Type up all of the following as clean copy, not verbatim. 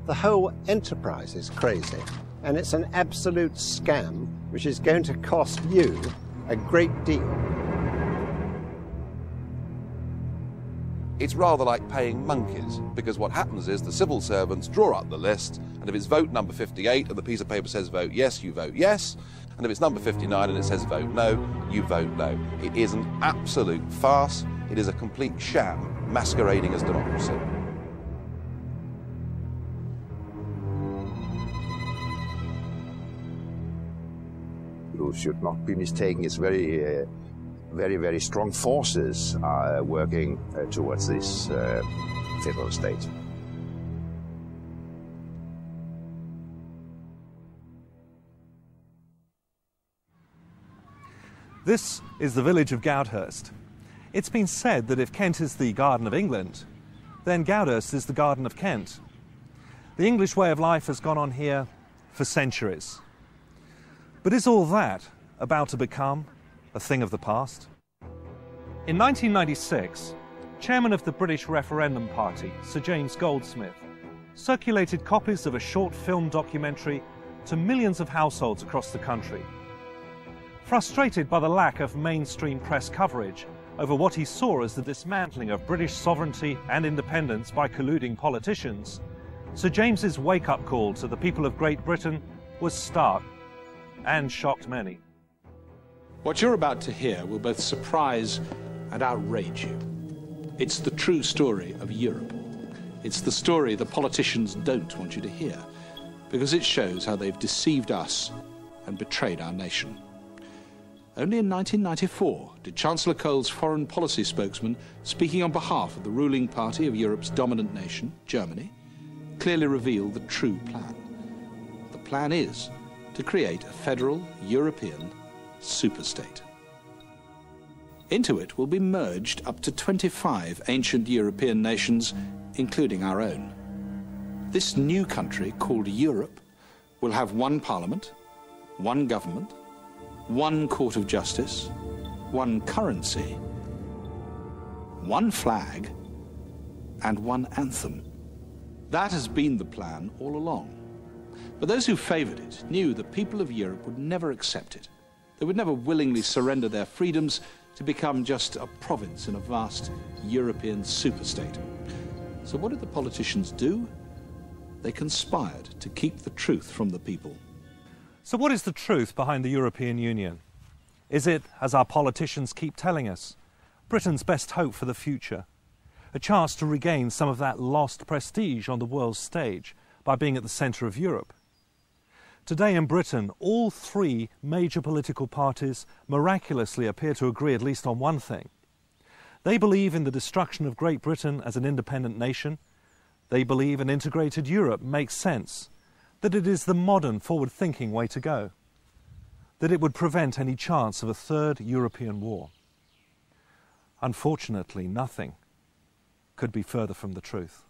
The whole enterprise is crazy, and it's an absolute scam which is going to cost you a great deal. It's rather like paying monkeys, because what happens is the civil servants draw up the list, and if it's vote number 58 and the piece of paper says vote yes, you vote yes, and if it's number 59 and it says vote no, you vote no. It is an absolute farce. It is a complete sham masquerading as democracy. You should not be mistaken. It's very, very strong forces are working towards this federal state. This is the village of Goudhurst. It's been said that if Kent is the Garden of England, then Goudhurst is the Garden of Kent. The English way of life has gone on here for centuries. But is all that about to become a thing of the past? In 1996, chairman of the British Referendum Party, Sir James Goldsmith, circulated copies of a short film documentary to millions of households across the country. Frustrated by the lack of mainstream press coverage over what he saw as the dismantling of British sovereignty and independence by colluding politicians, Sir James's wake-up call to the people of Great Britain was stark and shocked many. What you're about to hear will both surprise and outrage you. It's the true story of Europe. It's the story the politicians don't want you to hear, because it shows how they've deceived us and betrayed our nation. Only in 1994 did Chancellor Kohl's foreign policy spokesman, speaking on behalf of the ruling party of Europe's dominant nation, Germany, clearly reveal the true plan. The plan is to create a federal European superstate. Into it will be merged up to 25 ancient European nations, including our own. This new country, called Europe, will have one parliament, one government, one court of justice, one currency, one flag, and one anthem. That has been the plan all along. But those who favoured it knew the people of Europe would never accept it. They would never willingly surrender their freedoms to become just a province in a vast European superstate. So what did the politicians do? They conspired to keep the truth from the people. So what is the truth behind the European Union? Is it, as our politicians keep telling us, Britain's best hope for the future? A chance to regain some of that lost prestige on the world stage by being at the centre of Europe? Today in Britain, all three major political parties miraculously appear to agree at least on one thing. They believe in the destruction of Great Britain as an independent nation. They believe an integrated Europe makes sense, that it is the modern, forward-thinking way to go, that it would prevent any chance of a third European war. Unfortunately, nothing could be further from the truth.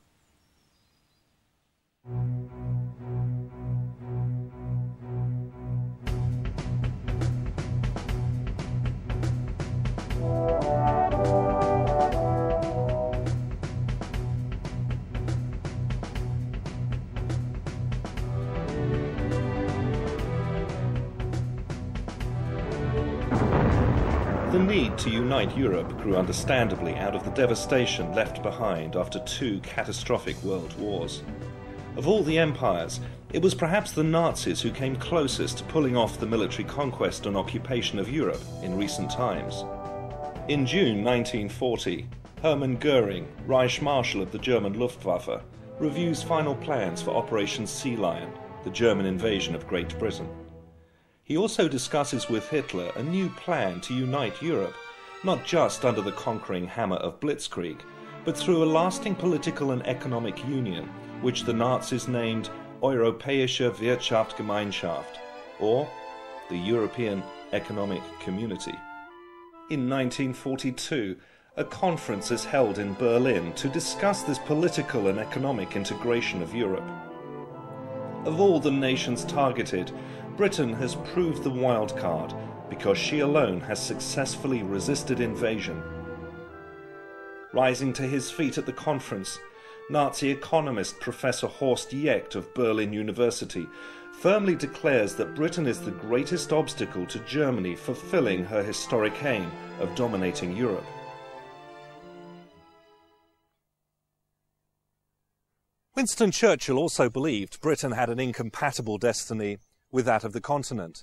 The need to unite Europe grew understandably out of the devastation left behind after two catastrophic world wars. Of all the empires, it was perhaps the Nazis who came closest to pulling off the military conquest and occupation of Europe in recent times. In June 1940, Hermann Göring, Reich Marshal of the German Luftwaffe, reviews final plans for Operation Sea Lion, the German invasion of Great Britain. He also discusses with Hitler a new plan to unite Europe, not just under the conquering hammer of Blitzkrieg, but through a lasting political and economic union, which the Nazis named Europäische Wirtschaftsgemeinschaft, or the European Economic Community. In 1942, a conference is held in Berlin to discuss this political and economic integration of Europe. Of all the nations targeted, Britain has proved the wild card because she alone has successfully resisted invasion. Rising to his feet at the conference, Nazi economist Professor Horst Jecht of Berlin University firmly declares that Britain is the greatest obstacle to Germany fulfilling her historic aim of dominating Europe. Winston Churchill also believed Britain had an incompatible destiny with that of the continent.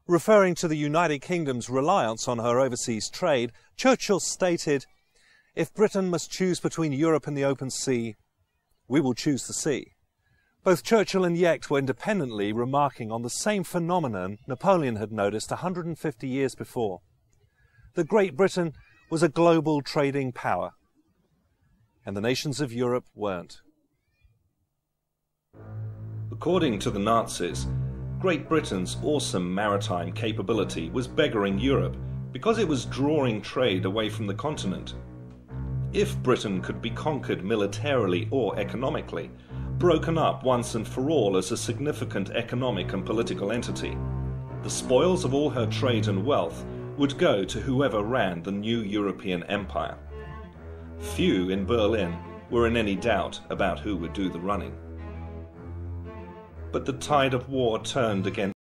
Referring to the United Kingdom's reliance on her overseas trade, Churchill stated, "If Britain must choose between Europe and the open sea, we will choose the sea." Both Churchill and Jecht were independently remarking on the same phenomenon Napoleon had noticed 150 years before, that Great Britain was a global trading power, and the nations of Europe weren't. According to the Nazis, Great Britain's awesome maritime capability was beggaring Europe because it was drawing trade away from the continent. If Britain could be conquered militarily or economically, broken up once and for all as a significant economic and political entity, the spoils of all her trade and wealth would go to whoever ran the new European empire. Few in Berlin were in any doubt about who would do the running. But the tide of war turned against